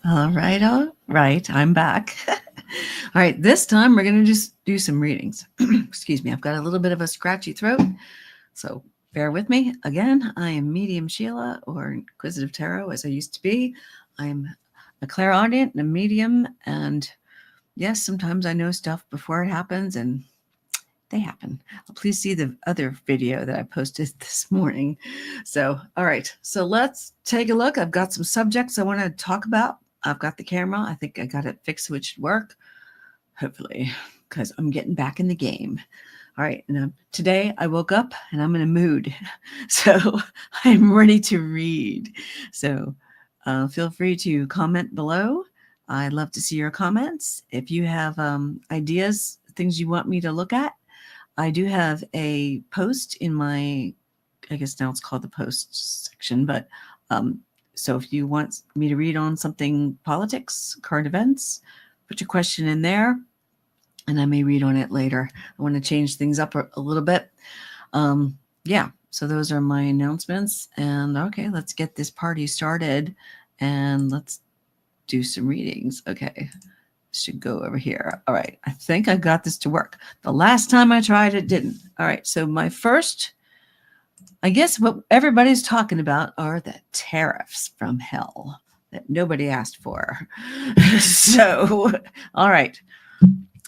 All right. I'm back. All right. This time we're going to just do some readings. Excuse me. I've got a little bit of a scratchy throat. So bear with me. Again, I am Medium Sheilah, or Inquisitive Tarot, as I used to be. I'm a clairaudient and a medium. And yes, sometimes I know stuff before it happens, and they happen. Please see the other video that I posted this morning. So, all right. So let's take a look. I've got some subjects I want to talk about. I've got the camera. I think I got it fixed, so it should work. Hopefully, because I'm getting back in the game. All right. And today I woke up and I'm in a mood. So I'm ready to read. So feel free to comment below. I'd love to see your comments. If you have ideas, things you want me to look at, I do have a post in my, I guess now it's called the post section, but so if you want me to read on something politics, current events, put your question in there and I may read on it later. I want to change things up a little bit. Yeah, so those are my announcements. And okay, let's get this party started and let's do some readings. Okay. Should go over here. All right. I think I got this to work. The last time I tried, it didn't. All right. So my first, I guess what everybody's talking about are the tariffs from hell that nobody asked for. So, all right.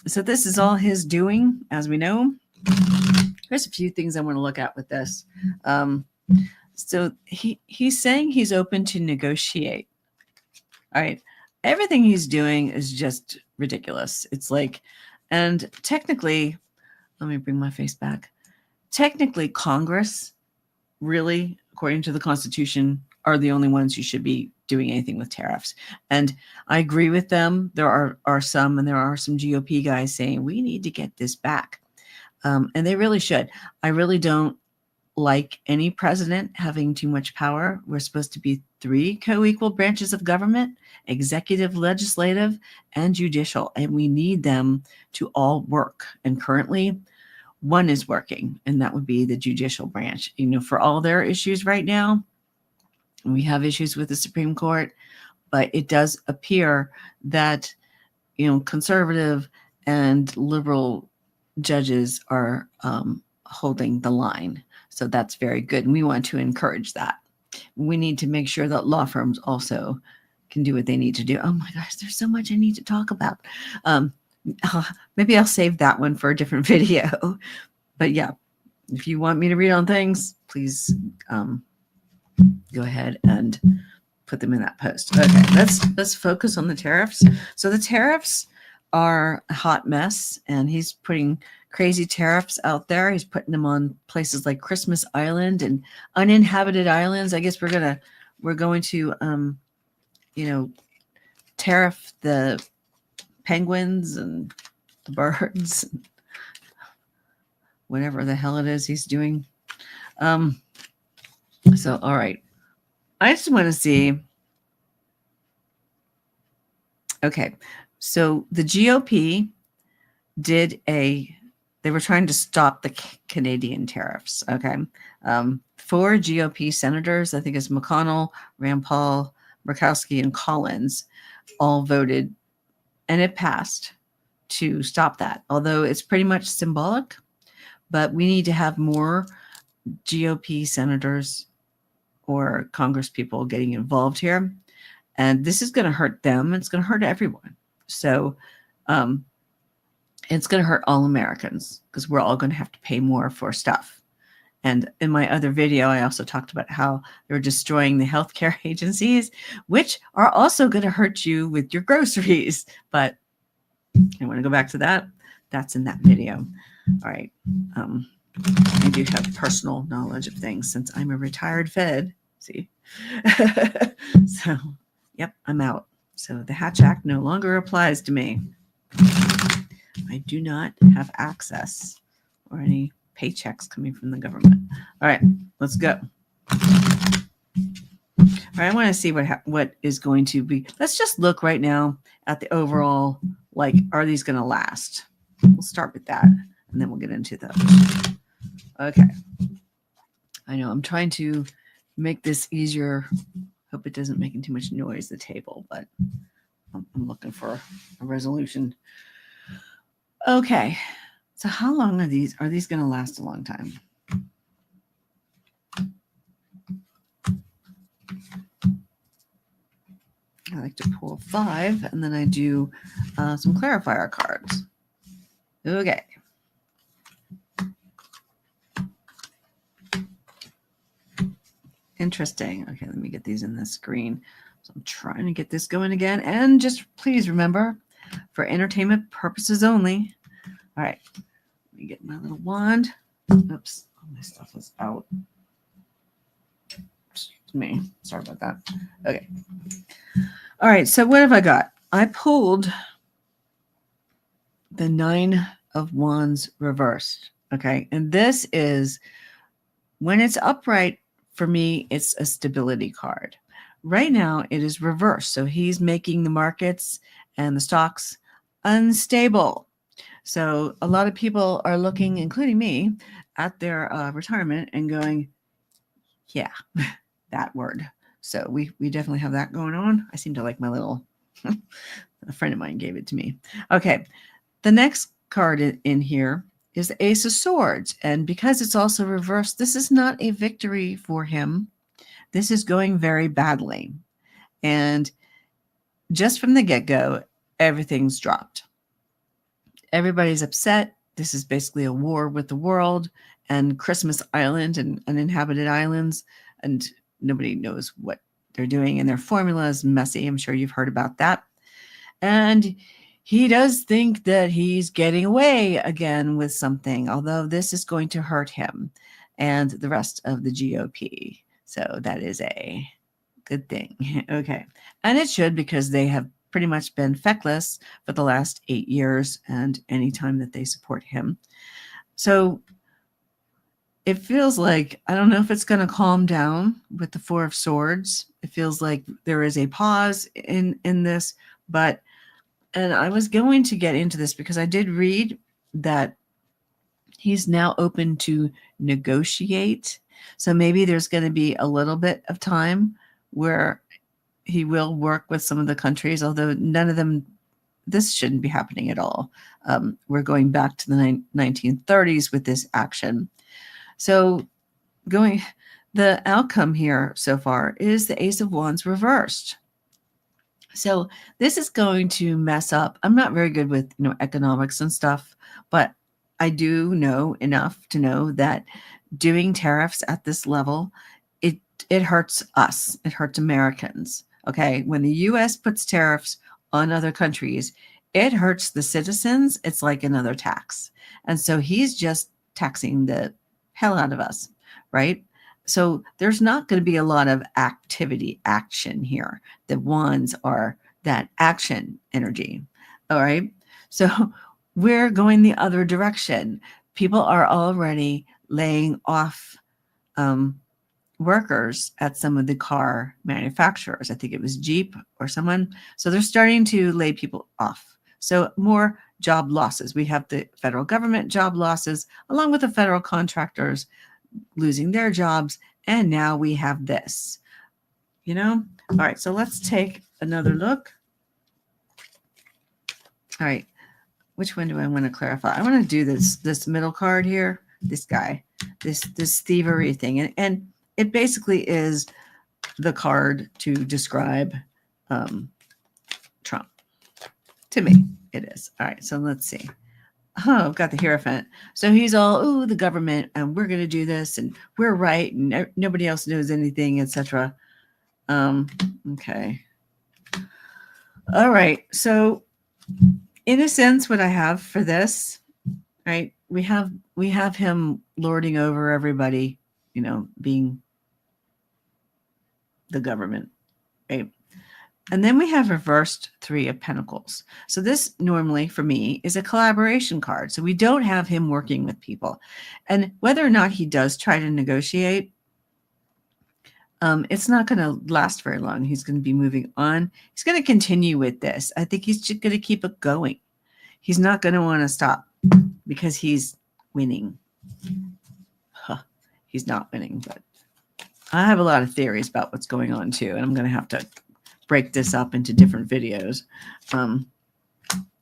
So this is all his doing, as we know. There's a few things I want to look at with this. So he's saying he's open to negotiate. All right. Everything he's doing is just ridiculous. It's like, and technically, let me bring my face back. Technically, Congress, really, according to the Constitution, are the only ones who should be doing anything with tariffs. And I agree with them. There are some, and there are some GOP guys saying we need to get this back. And they really should. I really don't like any president having too much power. We're supposed to be 3 co-equal branches of government: executive, legislative, and judicial. And we need them to all work. And currently, one is working, and that would be the judicial branch. You know, for all their issues right now, we have issues with the Supreme Court, but it does appear that, you know, conservative and liberal judges are holding the line. So that's very good. And we want to encourage that. We need to make sure that law firms also can do what they need to do. Oh my gosh, there's so much I need to talk about. Maybe I'll save that one for a different video. But yeah, if you want me to read on things, please go ahead and put them in that post. Okay, let's focus on the tariffs. So the tariffs are a hot mess, and he's putting crazy tariffs out there. He's putting them on places like Christmas Island and uninhabited islands. I guess we're going to you know, tariff the penguins and the birds, whatever the hell it is he's doing. So all right, I just want to see. Okay, so the GOP they were trying to stop the Canadian tariffs. Okay. 4 GOP senators, I think it's McConnell, Rand Paul, Murkowski, and Collins, all voted, and it passed to stop that. Although it's pretty much symbolic, but we need to have more GOP senators or Congress people getting involved here. And this is going to hurt them. It's going to hurt everyone. So, it's going to hurt all Americans because we're all going to have to pay more for stuff. And in my other video, I also talked about how they're destroying the healthcare agencies, which are also going to hurt you with your groceries. But I want to go back to that. That's in that video. All right. I do have personal knowledge of things since I'm a retired Fed. See? So, yep, I'm out. So the Hatch Act no longer applies to me. I do not have access or any paychecks coming from the government. All right, let's go. All right, I want to see what is going to be. Let's just look right now at the overall, like, are these going to last? We'll start with that, and then we'll get into those. Okay. I know I'm trying to make this easier Hope it doesn't make too much noise, the table, but I'm looking for a resolution. Okay. So how long are these? Are these going to last a long time? I like to pull 5, and then I do some clarifier cards. Okay. Interesting. Okay, let me get these in the screen. So I'm trying to get this going again. And just please remember, for entertainment purposes only. All right. Let me get my little wand. Oops. All my stuff is out. Excuse me. Sorry about that. Okay. All right. So what have I got? I pulled the 9 of Wands reversed. Okay. And this is, when it's upright, for me, it's a stability card. Right now, it is reversed. So he's making the markets and the stocks unstable. So a lot of people are looking, including me, at their retirement and going, yeah, that word. So we definitely have that going on. I seem to like my little, a friend of mine gave it to me. Okay. The next card in here is the Ace of Swords. And because it's also reversed, this is not a victory for him. This is going very badly. And just from the get-go, everything's dropped. Everybody's upset. This is basically a war with the world and Christmas Island and uninhabited islands. And nobody knows what they're doing. And their formula is messy. I'm sure you've heard about that. And he does think that he's getting away again with something, although this is going to hurt him and the rest of the GOP. So that is a good thing. Okay. And it should, because they have pretty much been feckless for the last 8 years and any time that they support him. So it feels like, I don't know if it's going to calm down with the 4 of Swords. It feels like there is a pause in this, but, and I was going to get into this because I did read that he's now open to negotiate. So maybe there's going to be a little bit of time where he will work with some of the countries, although none of them, this shouldn't be happening at all. We're going back to the 1930s with this action. So the outcome here so far is the Ace of Wands reversed. So this is going to mess up. I'm not very good with economics and stuff, but I do know enough to know that doing tariffs at this level, it hurts us. It hurts Americans. Okay. When the US puts tariffs on other countries, it hurts the citizens. It's like another tax. And so he's just taxing the hell out of us, right? So there's not going to be a lot of action here. The wands are that action energy. All right. So we're going the other direction. People are already laying off workers at some of the car manufacturers. I think it was Jeep or someone. So they're starting to lay people off. So more job losses. We have the federal government job losses along with the federal contractors losing their jobs. And now we have this, All right. So let's take another look. All right. Which one do I want to clarify? I want to do this middle card here. This guy, this thievery thing. And it basically is the card to describe Trump. To me, it is. All right. So let's see. Oh, I've got the Hierophant. So he's all, the government, and we're going to do this, and we're right, and nobody else knows anything, etc. Okay. All right. So in a sense, what I have for this, right, we have him lording over everybody, being the government, right? And then we have reversed 3 of Pentacles. So this normally for me is a collaboration card. So we don't have him working with people. And whether or not he does try to negotiate, it's not going to last very long. He's going to be moving on. He's going to continue with this. I think he's just going to keep it going. He's not going to want to stop because he's winning. He's not winning, but I have a lot of theories about what's going on too, and I'm going to have to break this up into different videos. All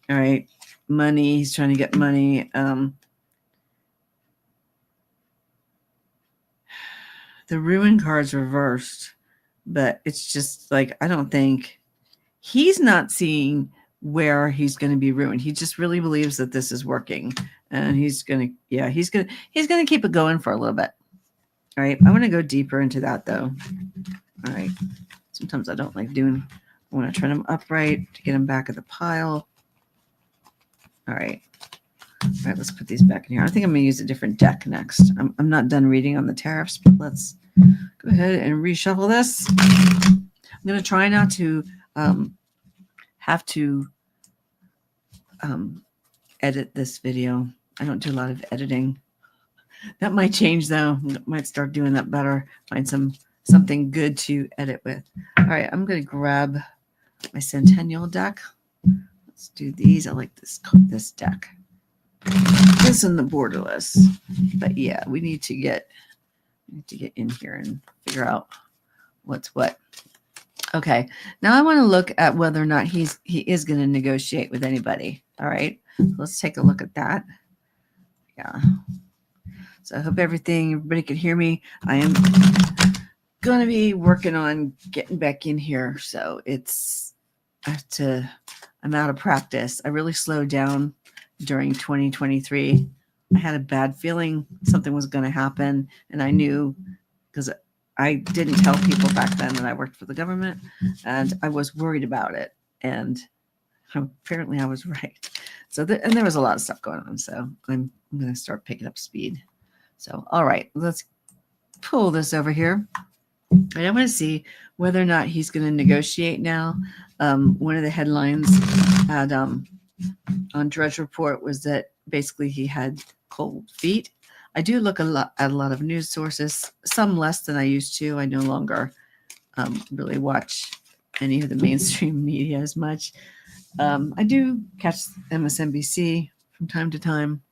right, money. He's trying to get money. The ruin card's reversed, but it's just like I don't think he's not seeing where he's going to be ruined. He just really believes that this is working, and he's gonna keep it going for a little bit. All right, I want to go deeper into that though. All right, sometimes I don't like doing. I want to turn them upright to get them back at the pile. All right. All right, let's put these back in here. I think I'm going to use a different deck next. I'm not done reading on the tariffs, but let's go ahead and reshuffle this. I'm going to try not to have to edit this video. I don't do a lot of editing. That might change though. Might start doing that better. Find something good to edit with. All right, I'm going to grab my Centennial deck. Let's do these. I like this deck. This and the borderless. But yeah, we need to get in here and figure out what's what. Okay, now I want to look at whether or not he is going to negotiate with anybody. All right, let's take a look at that. Yeah. So I hope everybody can hear me. I am going to be working on getting back in here. So I'm out of practice. I really slowed down during 2023. I had a bad feeling something was going to happen. And I knew because I didn't tell people back then that I worked for the government, and I was worried about it. And apparently I was right. So and there was a lot of stuff going on. So I'm going to start picking up speed. So, all right, let's pull this over here. And I want to see whether or not he's going to negotiate now. One of the headlines had on Drudge Report was that basically he had cold feet. I do look at a lot of news sources, some less than I used to. I no longer really watch any of the mainstream media as much. I do catch MSNBC from time to time,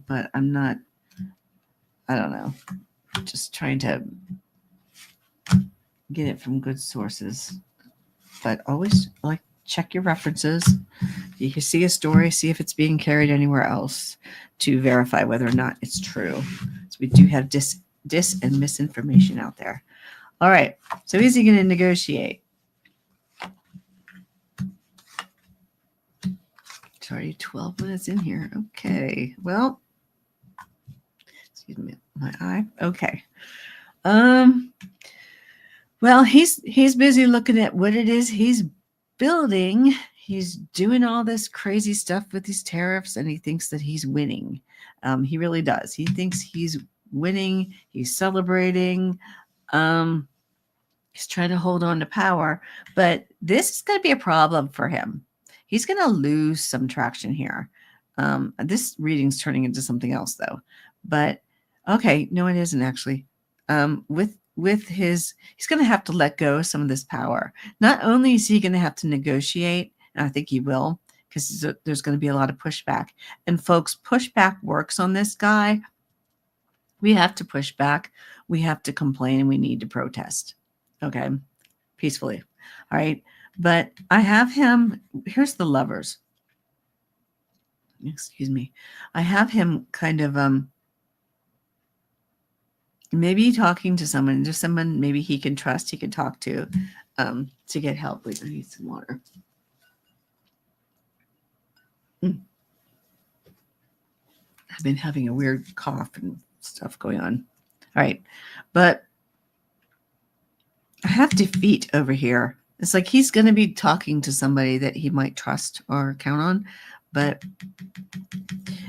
but I'm not, I don't know, just trying to get it from good sources. But always check your references. You can see a story, see if it's being carried anywhere else to verify whether or not it's true. So we do have dis and misinformation out there. All right. So is he going to negotiate? It's already 12 minutes in here. Okay. Well, excuse me, my eye. Okay. Well, he's busy looking at what it is he's building. He's doing all this crazy stuff with these tariffs, and he thinks that he's winning. He really does. He thinks he's winning. He's celebrating. He's trying to hold on to power, but this is going to be a problem for him. He's going to lose some traction here. This reading's turning into something else, though. But okay, no, it isn't actually. He's going to have to let go of some of this power. Not only is he going to have to negotiate, and I think he will, because there's going to be a lot of pushback. And folks, pushback works on this guy. We have to push back. We have to complain, and we need to protest. Okay, peacefully. All right. But I have him. Here's the Lovers. Excuse me. I have him kind of maybe talking to someone, just someone maybe he can trust, he can talk to get help. Wait, I need some water. I've been having a weird cough and stuff going on. All right. But I have defeat over here. It's like he's going to be talking to somebody that he might trust or count on. But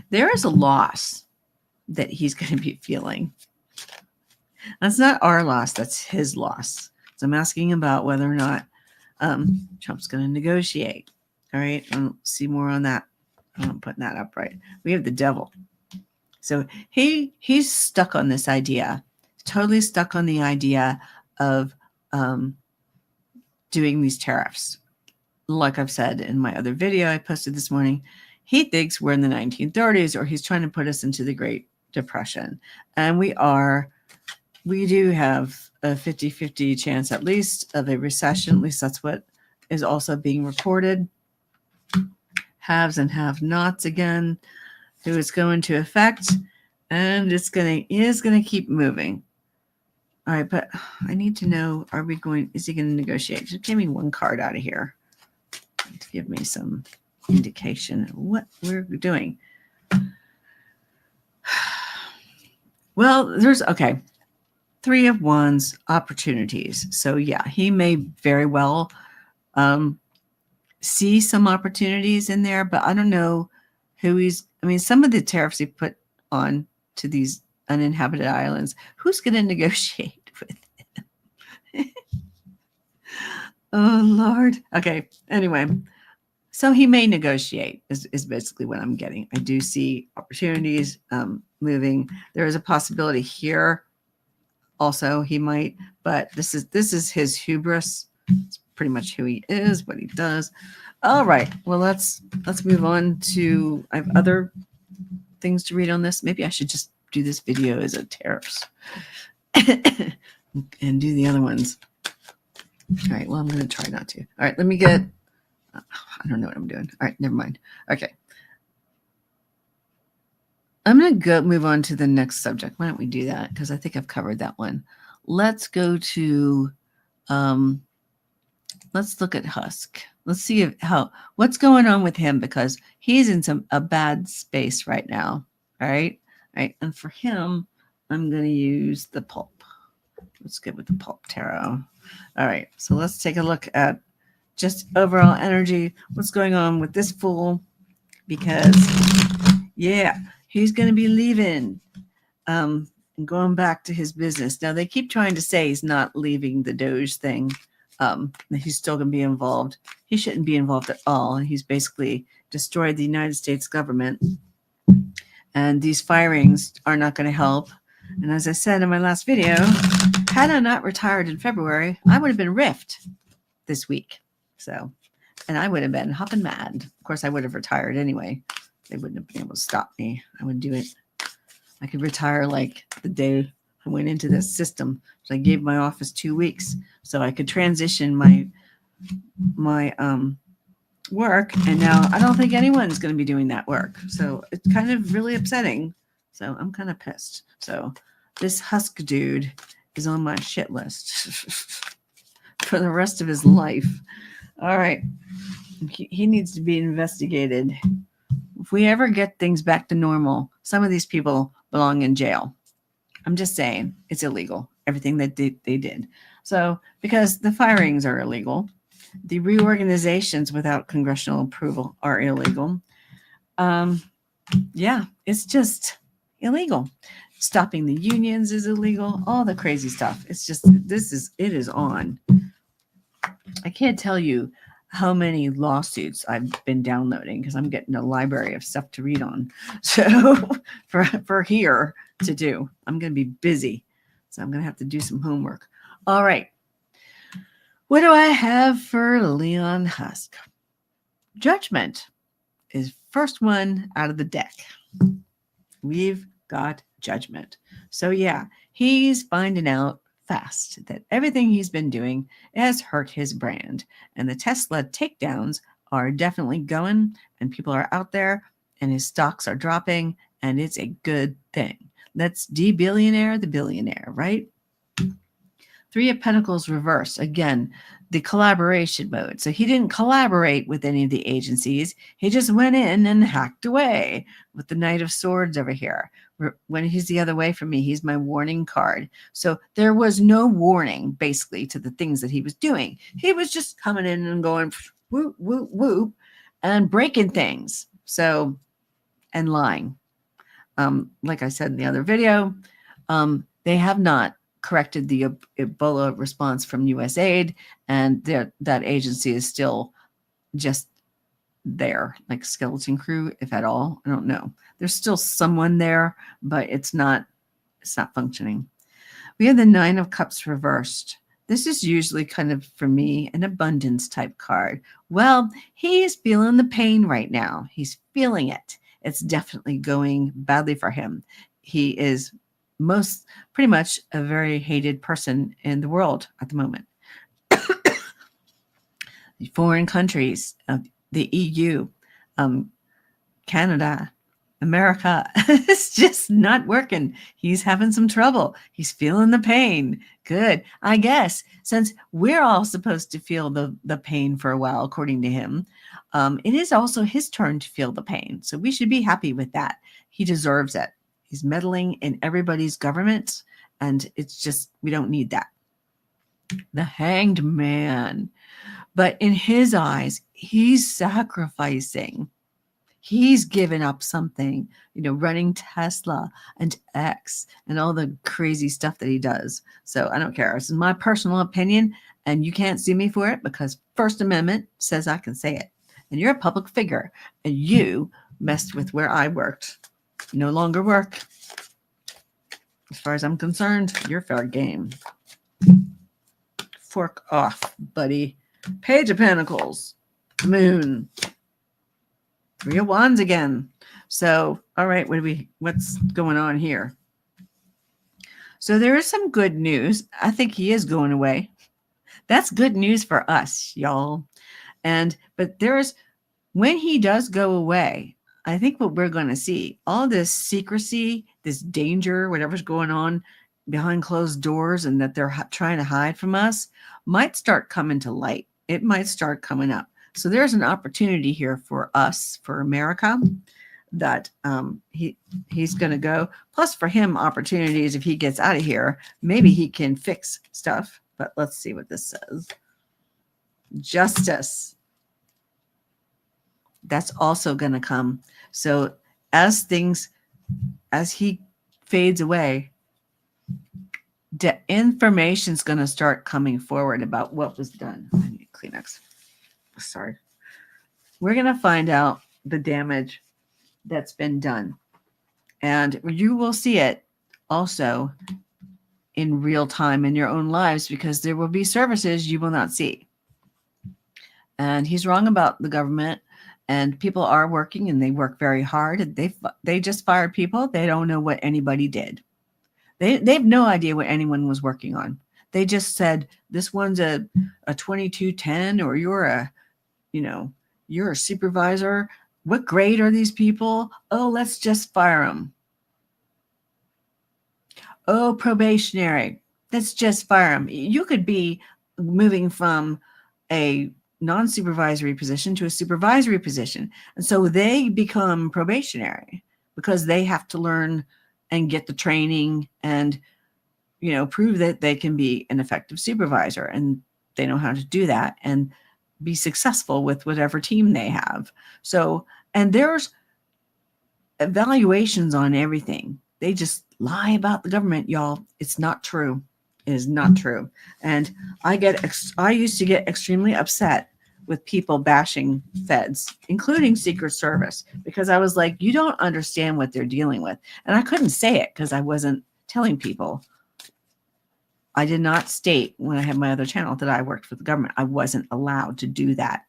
there is a loss that he's going to be feeling. That's not our loss. That's his loss. So I'm asking about whether or not Trump's going to negotiate. All right. I'll see more on that. I'm putting that up right. We have the devil. So he's stuck on this idea, totally stuck on the idea of doing these tariffs. Like I've said in my other video I posted this morning, he thinks we're in the 1930s, or he's trying to put us into the Great Depression. And we are we do have a 50-50 chance at least of a recession. At least that's what is also being reported. Haves and have-nots again, who is going to affect, and is going to keep moving. All right, but I need to know, is he going to negotiate? Just give me one card out of here to give me some indication of what we're doing. Well, there's, okay, 3 of Wands, opportunities. So yeah, he may very well see some opportunities in there, but I don't know who some of the tariffs he put on to these uninhabited islands, who's going to negotiate with him? Oh, Lord. Okay. Anyway, so he may negotiate is basically what I'm getting. I do see opportunities moving. There is a possibility here. Also, he might, but this is his hubris. It's pretty much who he is, what he does. All right. Well, let's move on to, I have other things to read on this. Maybe I should just do this video as a tariffs and do the other ones. All right. Well, I'm going to try not to. All right. Let me get, I don't know what I'm doing. All right. Never mind. Okay. I'm going to move on to the next subject. Why don't we do that? Because I think I've covered that one. Let's go to, let's look at Husk. Let's see what's going on with him, because he's in a bad space right now. All right. All right. And for him, I'm going to use the pulp. Let's get with the pulp tarot. All right. So let's take a look at just overall energy. What's going on with this fool? Because, yeah, he's going to be leaving and going back to his business. Now, they keep trying to say he's not leaving the Doge thing. He's still going to be involved. He shouldn't be involved at all. He's basically destroyed the United States government. And these firings are not going to help. And as I said in my last video, had I not retired in February, I would have been riffed this week. So, and I would have been hopping mad. Of course, I would have retired anyway. They wouldn't have been able to stop me. I would do it. I could retire like the day I went into this system. So I gave my office 2 weeks so I could transition my work. And now I don't think anyone's going to be doing that work. So it's kind of really upsetting. So I'm kind of pissed. So this Husk dude is on my shit list for the rest of his life. All right. He needs to be investigated. If we ever get things back to normal, some of these people belong in jail. I'm just saying, it's illegal, everything that they did. So, because the firings are illegal, the reorganizations without congressional approval are illegal. Yeah, it's just illegal. Stopping the unions is illegal, all the crazy stuff. It's just, it is on. I can't tell you how many lawsuits I've been downloading because I'm getting a library of stuff to read on. So for here to do, I'm going to be busy. So I'm going to have to do some homework. All right. What do I have for Leon Husk? Judgment is first one out of the deck. We've got Judgment. So yeah, he's finding out fast that everything he's been doing has hurt his brand, and the Tesla takedowns are definitely going, and people are out there, and his stocks are dropping, and it's a good thing. Let's de-billionaire the billionaire, right? 3 of Pentacles reversed. Again, the collaboration mode. So he didn't collaborate with any of the agencies. He just went in and hacked away with the Knight of Swords over here. When he's the other way from me, he's my warning card. So there was no warning, basically, to the things that he was doing. He was just coming in and going whoop, whoop, whoop, and breaking things. So, and lying. Like I said in the other video, they have not corrected the Ebola response from USAID, and that agency is still just there, like skeleton crew, if at all. I don't know. There's still someone there, but it's not functioning. We have the 9 of Cups reversed. This is usually kind of, for me, an abundance type card. Well, he's feeling the pain right now. He's feeling it. It's definitely going badly for him. He is pretty much a very hated person in the world at the moment. Foreign countries, the EU, Canada, America, it's just not working. He's having some trouble. He's feeling the pain. Good. I guess since we're all supposed to feel the pain for a while, according to him, it is also his turn to feel the pain. So we should be happy with that. He deserves it. He's meddling in everybody's government, and it's just, we don't need that. The Hanged Man. But in his eyes, he's sacrificing. He's given up something, running Tesla and X and all the crazy stuff that he does. So I don't care. This is my personal opinion, and you can't sue me for it because First Amendment says I can say it. And you're a public figure, and you messed with where I worked. You no longer work. As far as I'm concerned, you're fair game. Fork off, buddy. Page of Pentacles. Moon. Three of Wands again. So, all right, what's going on here? So there is some good news. I think he is going away. That's good news for us, y'all. But when he does go away, I think what we're going to see, all this secrecy, this danger, whatever's going on behind closed doors and that they're trying to hide from us, might start coming to light. It might start coming up. So there's an opportunity here for us, for America, that he's going to go. Plus for him, opportunities if he gets out of here. Maybe he can fix stuff. But let's see what this says. Justice. That's also going to come. So as he fades away, the information's going to start coming forward about what was done. I need Kleenex. Sorry. We're going to find out the damage that's been done. And you will see it also in real time in your own lives because there will be services you will not see. And he's wrong about the government. And people are working and they work very hard. They just fired people. They don't know what anybody did. They have no idea what anyone was working on. They just said, this one's a 2210 or you're a supervisor. What grade are these people? Oh, let's just fire them. Oh, probationary. Let's just fire them. You could be moving from a non-supervisory position to a supervisory position. And so they become probationary because they have to learn and get the training and, prove that they can be an effective supervisor. And they know how to do that and be successful with whatever team they have. So, and there's evaluations on everything. They just lie about the government, y'all. It's not true. It is not true. And I used to get extremely upset with people bashing feds, including Secret Service, because I was like, you don't understand what they're dealing with. And I couldn't say it because I wasn't telling people. I did not state when I had my other channel that I worked for the government. I wasn't allowed to do that.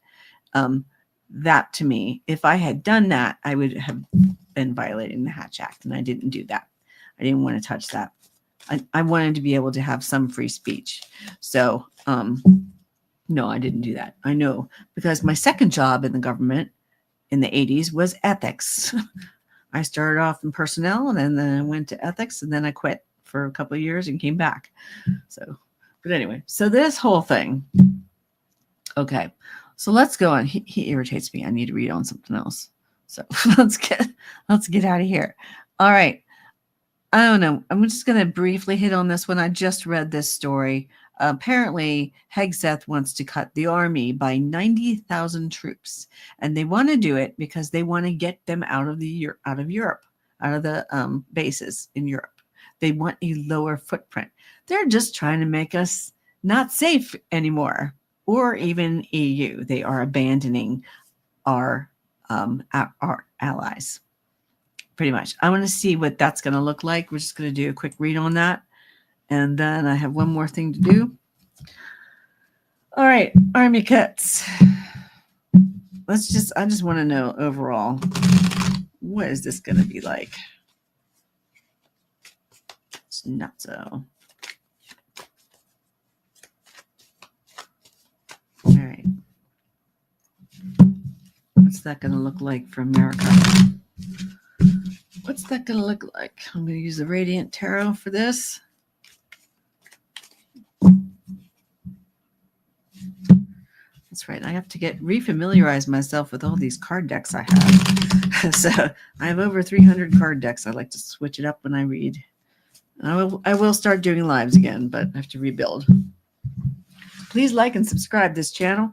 That to me, if I had done that, I would have been violating the Hatch Act, and I didn't do that. I didn't want to touch that. I wanted to be able to have some free speech. So, no, I didn't do that. I know because my second job in the government in the 80s was ethics. I started off in personnel and then I went to ethics and then I quit for a couple of years and came back. So, but anyway, so this whole thing. Okay, so let's go on. He irritates me. I need to read on something else. So let's get out of here. All right. I don't know. I'm just going to briefly hit on this one. I just read this story. Apparently, Hegseth wants to cut the army by 90,000 troops, and they want to do it because they want to get them out of Europe, out of the bases in Europe. They want a lower footprint. They're just trying to make us not safe anymore, or even EU. They are abandoning our allies. Pretty much. I want to see what that's going to look like. We're just going to do a quick read on that. And then I have one more thing to do. All right, Army cuts. I just want to know overall, what is this going to be like? Not so. All right. What's that going to look like for America? What's that going to look like? I'm going to use the Radiant Tarot for this. That's right. I have to get refamiliarize myself with all these card decks I have. So I have over 300 card decks. I like to switch it up when I read. I will start doing lives again, but I have to rebuild. Please like and subscribe this channel.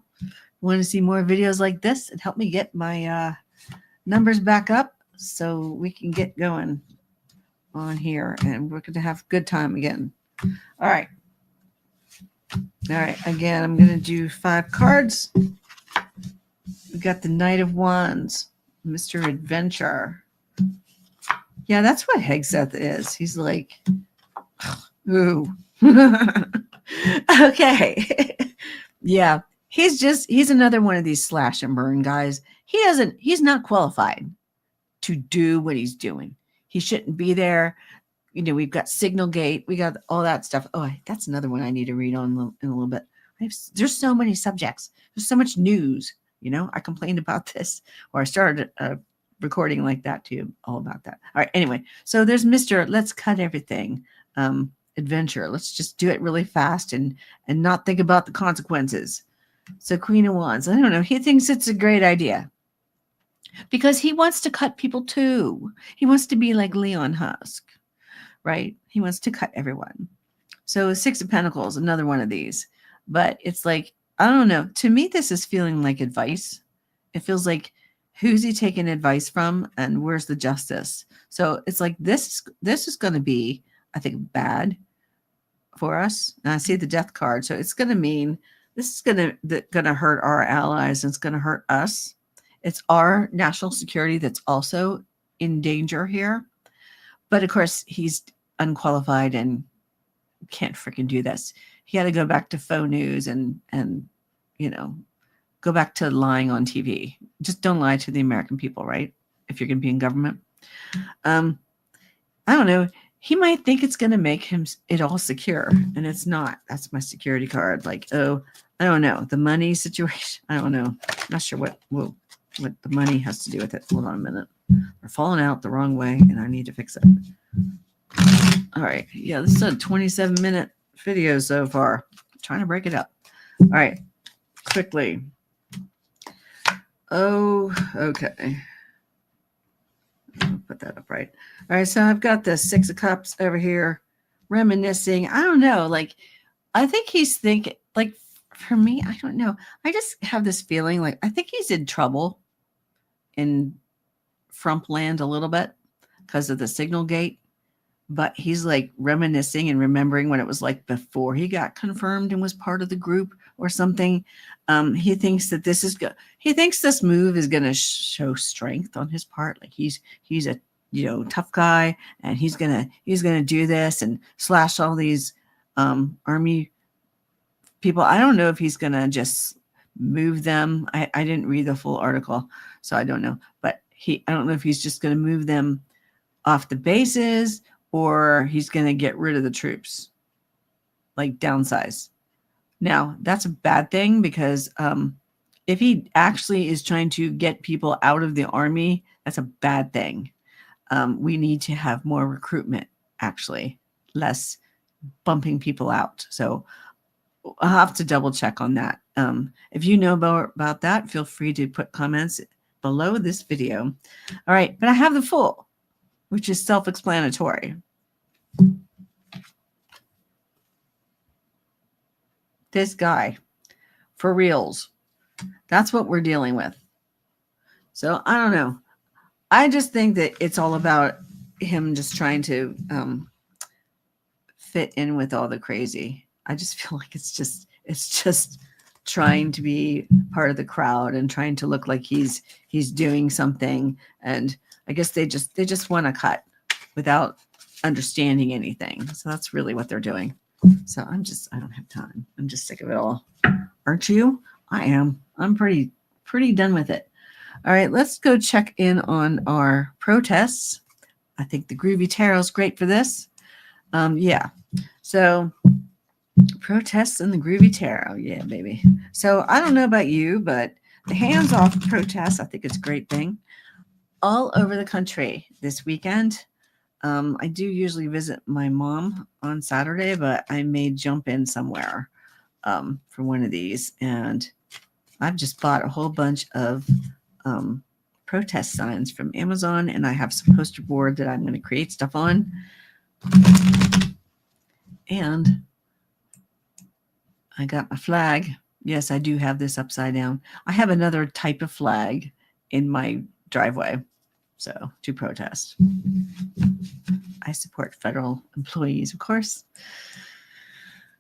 Want to see more videos like this and help me get my numbers back up so we can get going on here, and we're going to have a good time again. All right. Again, I'm going to do 5 cards. We got the Knight of Wands, Mr. Adventure. Yeah, that's what Hegseth is. He's like, ooh. Okay. Yeah. He's another one of these slash and burn guys. He's not qualified to do what he's doing. He shouldn't be there. You know, we've got Signal Gate. We got all that stuff. Oh, that's another one I need to read on in a little bit. There's so many subjects. There's so much news. You know, I complained about this, or I started recording like that too, all about that. All right. Anyway, so there's Mr. Let's cut everything. Adventure. Let's just do it really fast and not think about the consequences. So Queen of Wands. I don't know. He thinks it's a great idea because he wants to cut people too. He wants to be like Leon Husk. Right? He wants to cut everyone. So 6 of Pentacles, another one of these. But it's like, I don't know. To me, this is feeling like advice. It feels like, who's he taking advice from and where's the justice? So it's like this is going to be, I think, bad for us. And I see the Death card. So it's going to mean this is going to hurt our allies, and it's going to hurt us. It's our national security that's also in danger here. But of course, he's unqualified and can't freaking do this. He had to go back to faux news and you know, go back to lying on TV. Just don't lie to the American people, right? If you're going to be in government. I don't know. He might think it's going to make it all secure, and it's not. That's my security card. Like, oh, I don't know. The money situation. I don't know. Not sure what the money has to do with it. Hold on a minute. They're falling out the wrong way, and I need to fix it. All right. Yeah, this is a 27-minute video so far. I'm trying to break it up. All right. Quickly. Oh, okay. I'll put that up right. All right. So I've got the 6 of Cups over here, reminiscing. I don't know. Like, I think he's thinking, like, for me, I don't know. I just have this feeling like I think he's in trouble in Frump land a little bit because of the Signal Gate, but he's like reminiscing and remembering what it was like before he got confirmed and was part of the group or something. He thinks that this is good. He thinks this move is going to show strength on his part. Like he's a, you know, tough guy, and he's going to do this and slash all these army people. I don't know if he's going to just move them. I didn't read the full article, so I don't know, but I don't know if he's just going to move them off the bases, or he's going to get rid of the troops, like downsize. Now, that's a bad thing because if he actually is trying to get people out of the army, that's a bad thing. We need to have more recruitment, actually, less bumping people out. So I'll have to double check on that. If you know about that, feel free to put comments below this video. All right, but I have the full, which is self-explanatory. This guy, for reals, that's what we're dealing with. So I don't know. I just think that it's all about him just trying to fit in with all the crazy. I just feel like it's just trying to be part of the crowd and trying to look like he's doing something. And I guess they just want to cut without understanding anything. So that's really what they're doing. So I don't have time. I'm just sick of it all. Aren't you? I am. I'm pretty done with it. All right, let's go check in on our protests. I think the Groovy Tarot is great for this. Yeah. So protests in the groovy tarot. Yeah, baby. So I don't know about you, but the hands-off protests, I think it's a great thing. All over the country this weekend. I do usually visit my mom on Saturday, but I may jump in somewhere for one of these. And I've just bought a whole bunch of um, protest signs from Amazon, and I have some poster board that I'm going to create stuff on. And I got my flag. Yes, I do have this upside down. I have another type of flag in my driveway. So to protest. I support federal employees, of course.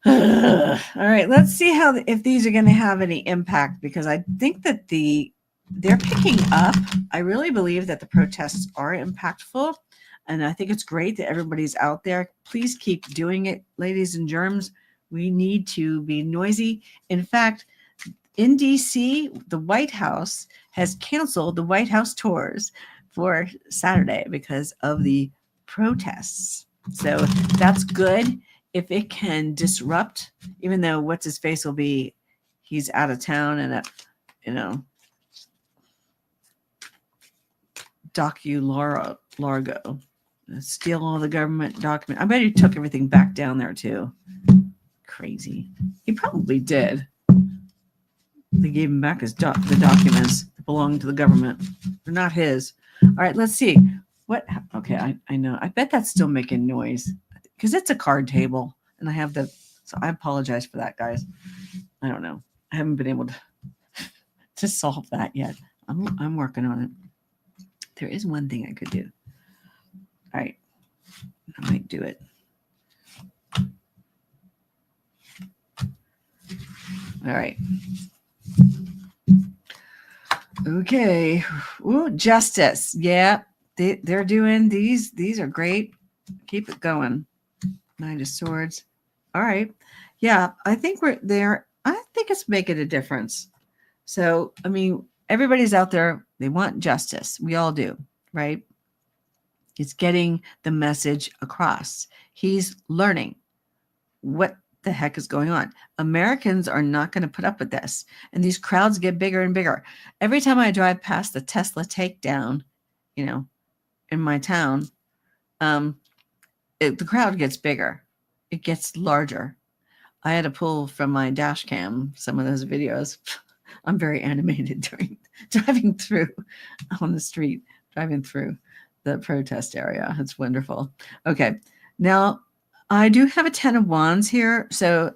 All right, let's see how if these are going to have any impact, because I think that they're picking up. I really believe that the protests are impactful, and I think it's great that everybody's out there. Please keep doing it, ladies and germs. We need to be noisy. In fact, in DC, the White House has canceled the White House tours for Saturday because of the protests. So that's good if it can disrupt, even though what's his face will be, he's out of town and largo, steal all the government document. I bet he took everything back down there too. Crazy. He probably did. They gave him back the documents that belong to the government. They're not his. All right, let's see. What? Okay, I know. I bet that's still making noise because it's a card table, and I have so I apologize for that, guys. I don't know. I haven't been able to solve that yet. I'm working on it. There is one thing I could do. All right, I might do it. All right. Okay. Ooh, justice. Yeah, they're doing these. These are great. Keep it going. Knight of Swords. All right. Yeah, I think we're there. I think it's making a difference. So, I mean, everybody's out there. They want justice. We all do, right? It's getting the message across. He's learning what the heck is going on. Americans are not going to put up with this. And these crowds get bigger and bigger. Every time I drive past the Tesla takedown, in my town, the crowd gets bigger. It gets larger. I had to pull from my dash cam some of those videos. I'm very animated during driving through on the street, driving through the protest area. It's wonderful. Okay. Now, I do have a 10 of Wands here. So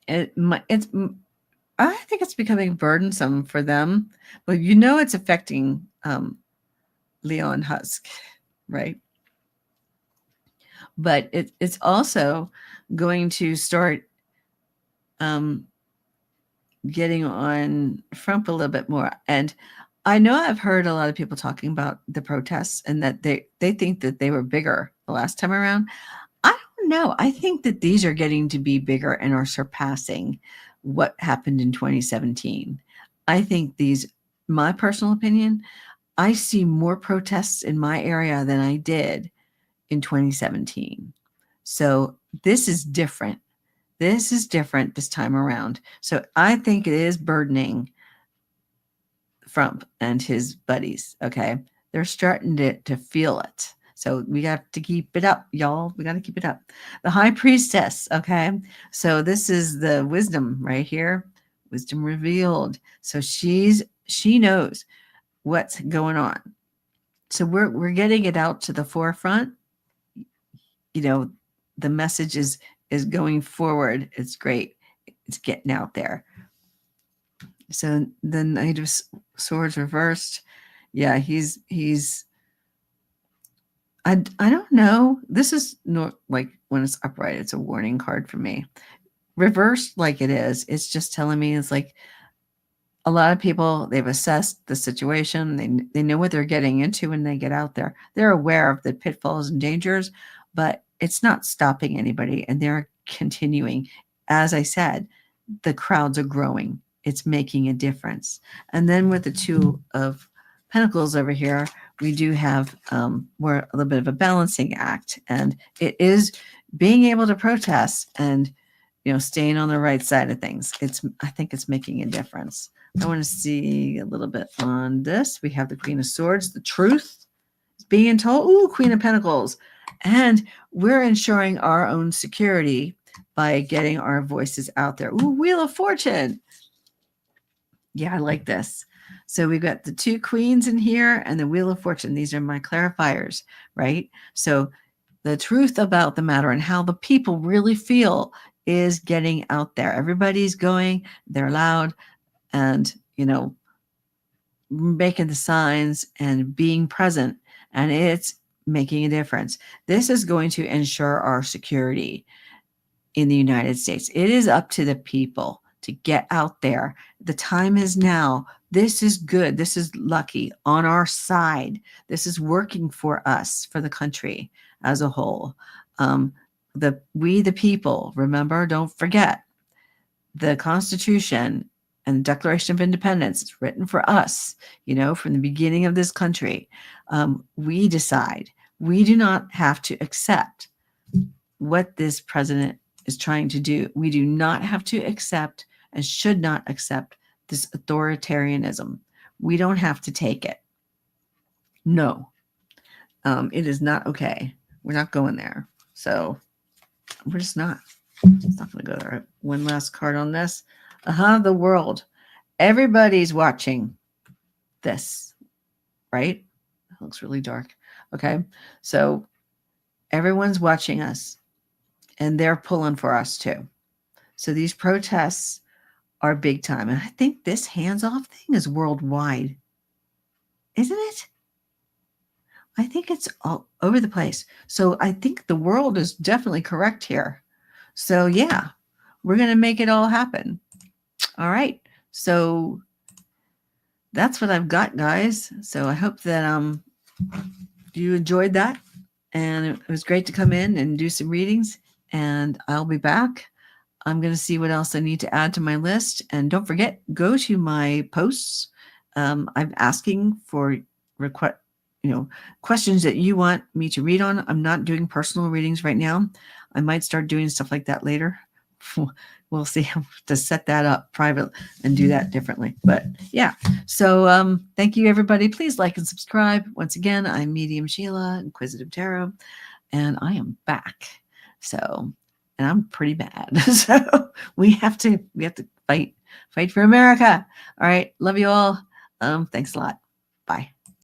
I think it's becoming burdensome for them, but it's affecting Leon Husk, right? But it's also going to start getting on Trump a little bit more. And I know I've heard a lot of people talking about the protests and that they think that they were bigger the last time around. I don't know. I think that these are getting to be bigger and are surpassing what happened in 2017. I think my personal opinion, I see more protests in my area than I did in 2017. So this is different. This is different this time around. So I think it is burdening Trump and his buddies. Okay. They're starting to feel it. So we got to keep it up, y'all. We got to keep it up. The high priestess. Okay. So this is the wisdom right here. Wisdom revealed. So she knows what's going on. So we're getting it out to the forefront. The message is going forward. It's great. It's getting out there. So the Knight of Swords reversed. Yeah, he's I don't know. This is not like when it's upright, it's a warning card for me. Reversed like it is, it's just telling me it's like a lot of people, they've assessed the situation. They know what they're getting into when they get out there. They're aware of the pitfalls and dangers, but it's not stopping anybody, and they're continuing. As I said, the crowds are growing. It's making a difference. And then with the Two of Pentacles over here, we do have we're a little bit of a balancing act, and it is being able to protest and staying on the right side of things. I think it's making a difference. I want to see a little bit on this. We have the Queen of Swords, the truth is being told. Ooh, Queen of Pentacles. And we're ensuring our own security by getting our voices out there. Ooh, Wheel of Fortune. Yeah, I like this. So we've got the two queens in here and the Wheel of Fortune. These are my clarifiers, right? So the truth about the matter and how the people really feel is getting out there. Everybody's going, they're loud and, making the signs and being present, and it's making a difference. This is going to ensure our security in the United States. It is up to the people to get out there. The time is now. This is good. This is lucky on our side. This is working for us, for the country as a whole. We the people, remember, don't forget, the Constitution and Declaration of Independence is written for us, from the beginning of this country. We decide. We do not have to accept what this president is trying to do. We do not have to accept and should not accept this authoritarianism. We don't have to take it. No, it is not okay. We're not going there. So we're just not. It's not going to go there. One last card on this. The world. Everybody's watching this, right? It looks really dark. Okay. So everyone's watching us and they're pulling for us too. So these protests are big time. And I think this hands-off thing is worldwide. Isn't it? I think it's all over the place. So I think the world is definitely correct here. So yeah, we're going to make it all happen. All right. So that's what I've got, guys. So I hope that you enjoyed that. And it was great to come in and do some readings. And I'll be back. I'm going to see what else I need to add to my list. And don't forget, go to my posts. I'm asking for questions that you want me to read on. I'm not doing personal readings right now. I might start doing stuff like that later. We'll see how to set that up private and do that differently. But yeah, so thank you, everybody. Please like and subscribe. Once again, I'm Medium Sheilah, Inquisitive Tarot, and I am back. So, and I'm pretty bad. So we have to fight for America. All right. Love you all. Thanks a lot.